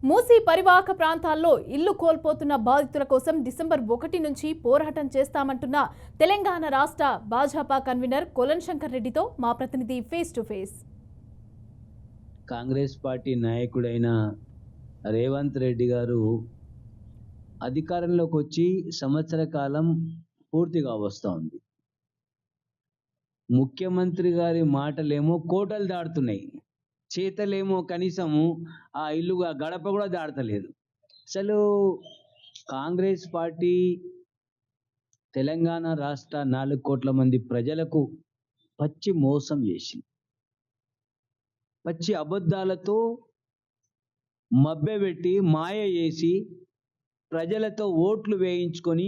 మూసీ పరివాహక ప్రాంతాల్లో ఇల్లు కోల్పోతున్న బాధితుల కోసం డిసెంబర్ 1 నుంచి పోరాటం చేస్తామంటున్న తెలంగాణ రాష్ట్ర భాజపా కన్వీనర్ కొలన్ శంకర్ రెడ్డితో మా ప్రతినిధి face to face. Congress party నాయకుడైన రేవంత్ రెడ్డి గారు అధికారంలోకి వచ్చి సంవత్సర కాలం పూర్తిగా వస్తోంది. ముఖ్యమంత్రి గారి మాటలేమో కోటలు దాటుతున్నాయి, చేతలేమో కనీసము ఆ ఇల్లు గడప కూడా దాటలేదు. అసలు కాంగ్రెస్ పార్టీ తెలంగాణ రాష్ట్ర 4 కోట్ల మంది ప్రజలకు పచ్చి మోసం చేసింది. పచ్చి అబద్ధాలతో మభ్యపెట్టి మాయ చేసి ప్రజలతో ఓట్లు వేయించుకొని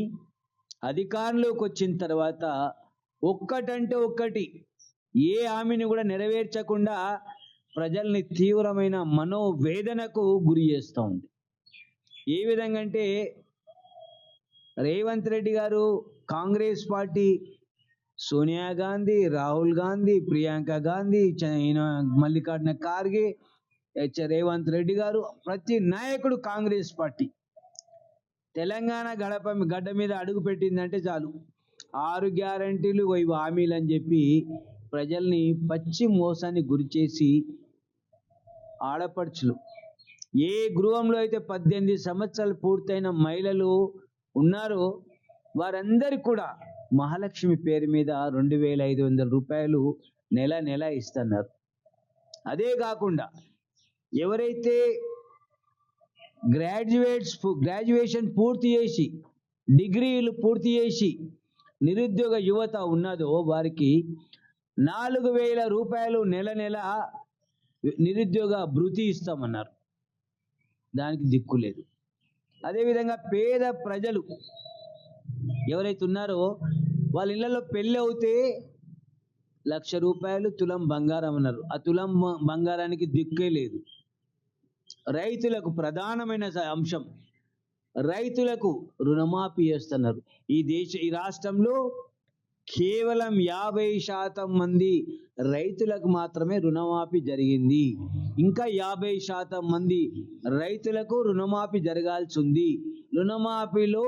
అధికారంలోకి వచ్చిన తర్వాత ఒక్కటంటే ఒక్కటి ఏ హామీని కూడా నెరవేర్చకుండా ప్రజల్ని తీవ్రమైన మనోవేదనకు గురి చేస్తూ ఉంది. ఏ విధంగా అంటే రేవంత్ రెడ్డి గారు కాంగ్రెస్ పార్టీ సోనియా గాంధీ, రాహుల్ గాంధీ, ప్రియాంక గాంధీ, మల్లికార్జున ఖార్గే, రేవంత్ రెడ్డి గారు ప్రతి నాయకుడు కాంగ్రెస్ పార్టీ తెలంగాణ గడ్డ మీద అడుగు పెట్టిందంటే చాలు 6 గ్యారంటీలు 5 హామీలు అని చెప్పి ప్రజల్ని పచ్చి మోసాన్ని గురి చేసి ఆడపడుచులు ఏ గృహంలో అయితే 18 సంవత్సరాలు పూర్తయిన మహిళలు ఉన్నారో వారందరికీ కూడా మహాలక్ష్మి పేరు మీద 2,500 రూపాయలు నెల ఇస్తున్నారు. అదే కాకుండా ఎవరైతే గ్రాడ్యుయేషన్ పూర్తి చేసి డిగ్రీలు పూర్తి చేసి నిరుద్యోగ యువత ఉన్నదో వారికి 4,000 రూపాయలు నెల నిరుద్యోగ భృతి ఇస్తామన్నారు. దానికి దిక్కు లేదు. అదేవిధంగా పేద ప్రజలు ఎవరైతే ఉన్నారో వాళ్ళ ఇళ్లలో పెళ్ళి అవుతే 1,00,000 రూపాయలు తులం బంగారం అన్నారు. ఆ తులం బంగారానికి దిక్కే లేదు. రైతులకు ప్రధానమైన అంశం, రైతులకు రుణమాఫీ చేస్తున్నారు. ఈ రాష్ట్రంలో కేవలం 50% మంది రైతులకు మాత్రమే రుణమాఫీ జరిగింది. ఇంకా 50% మంది రైతులకు రుణమాఫీ జరగాల్సి ఉంది. రుణమాఫీలో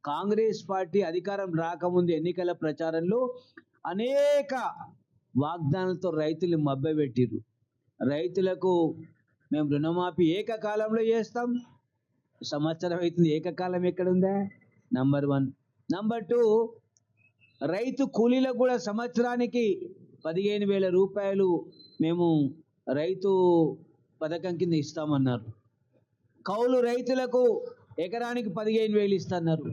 కాంగ్రెస్ పార్టీ అధికారం రాకముందు ఎన్నికల ప్రచారంలో అనేక వాగ్దానాలతో రైతులు మభ్యపెట్టిరు. రైతులకు మేము రుణమాఫీ ఏకకాలంలో చేస్తాం. సంవత్సరం అవుతుంది, ఏకకాలం ఎక్కడుందా? నంబర్ 1. నంబర్ 2, రైతు కూలీలకు కూడా సంవత్సరానికి 15,000 రూపాయలు మేము రైతు పథకం కింద ఇస్తామన్నారు. కౌలు రైతులకు ఎకరానికి 15,000 ఇస్తున్నారు.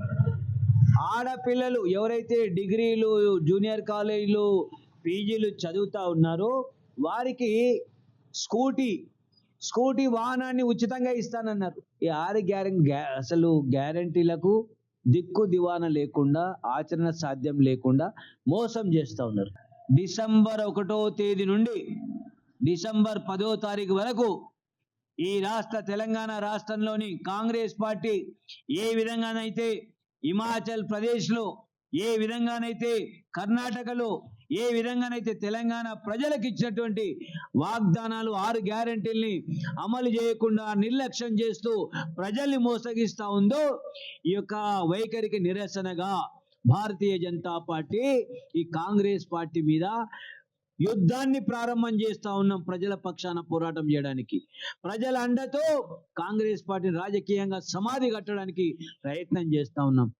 ఆడపిల్లలు ఎవరైతే డిగ్రీలు, జూనియర్ కాలేజీలు, పీజీలు చదువుతూ ఉన్నారో వారికి స్కూటీ వాహనాన్ని ఉచితంగా ఇస్తానన్నారు. ఈ 6 అసలు గ్యారంటీలకు దిక్కు దివాన లేకుండా, ఆచరణ సాధ్యం లేకుండా మోసం చేస్తూ ఉన్నారు. డిసెంబర్ 1వ తేదీ నుండి డిసెంబర్ 10వ తారీఖు వరకు ఈ తెలంగాణ రాష్ట్రంలోని కాంగ్రెస్ పార్టీ ఏ విధంగానైతే హిమాచల్ ప్రదేశ్లో, ఏ విధంగానైతే కర్ణాటకలో, ఏ విధంగానైతే తెలంగాణ ప్రజలకు ఇచ్చినటువంటి వాగ్దానాలు 6 గ్యారంటీల్ని అమలు చేయకుండా నిర్లక్ష్యం చేస్తూ ప్రజల్ని మోసగిస్తూ ఉందో ఈ యొక్క వైఖరికి నిరసనగా భారతీయ జనతా పార్టీ ఈ కాంగ్రెస్ పార్టీ మీద యుద్ధాన్ని ప్రారంభం చేస్తూ ఉన్నాం. ప్రజల పక్షాన పోరాటం చేయడానికి, ప్రజల అండతో కాంగ్రెస్ పార్టీని రాజకీయంగా సమాధి కట్టడానికి ప్రయత్నం చేస్తూ ఉన్నాం.